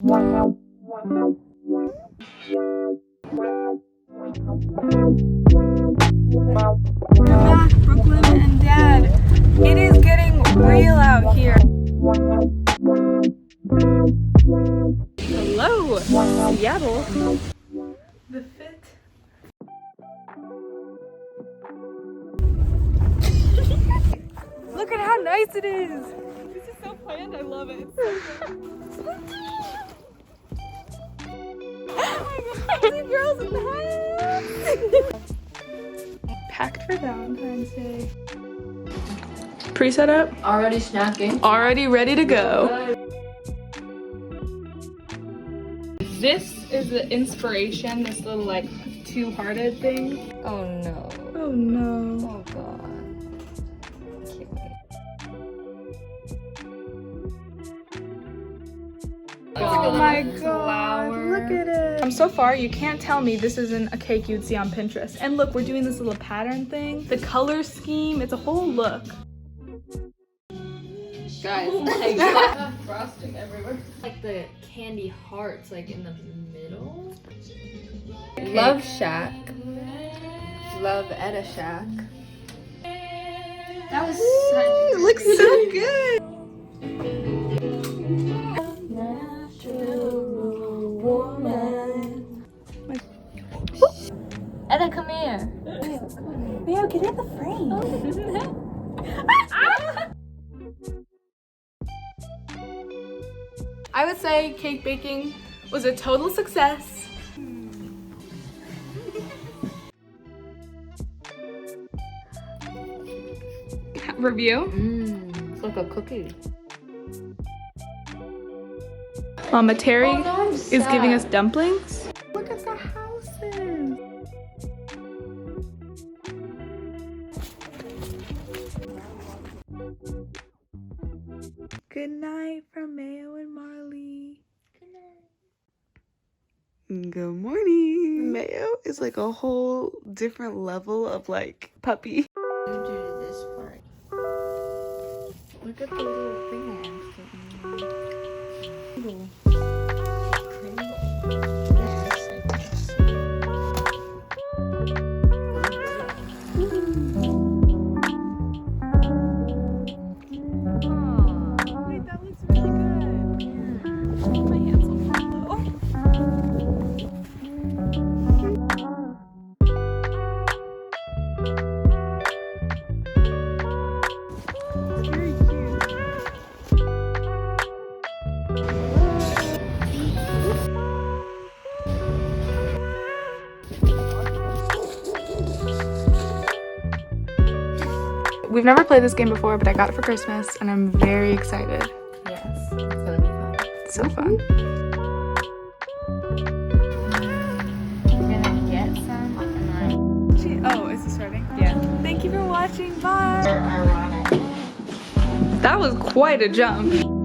Back, Brooklyn and Dad. It is getting real out here. Hello, Seattle. The fit. Look at how nice it is. This is so planned. I love it. Girls in the house. Packed for Valentine's Day. Pre-set up. Already snacking. Already ready to go. This is the inspiration, this little like two-hearted thing. Oh no. Oh no. Oh god. Can't wait. Oh my god, look at it. So far, you can't tell me this isn't a cake you'd see on Pinterest. And look, we're doing this little pattern thing. The color scheme, it's a whole look. Guys, like have frosting everywhere. Like the candy hearts like in the middle. Cake. Love Shack. Love at a Shack. That was such It looks so good. And then come here. Leo, get in the frame. I would say cake baking was a total success. Review. It's like a cookie. Mama Terry is giving us dumplings. Look at the houses. Good night from Mayo and Marley. Good night. Good morning. Mayo is like a whole different level of like puppy. You do this part. Look at the little thing. Wait, that looks really good. My hands will follow. It's very cute. We've never played this game before, but I got it for Christmas and I'm very excited. Yes, it's gonna be fun. It's so fun. We're gonna get some and Oh, is this starting? Yeah. Thank you for watching. Bye. ironic. That was quite a jump.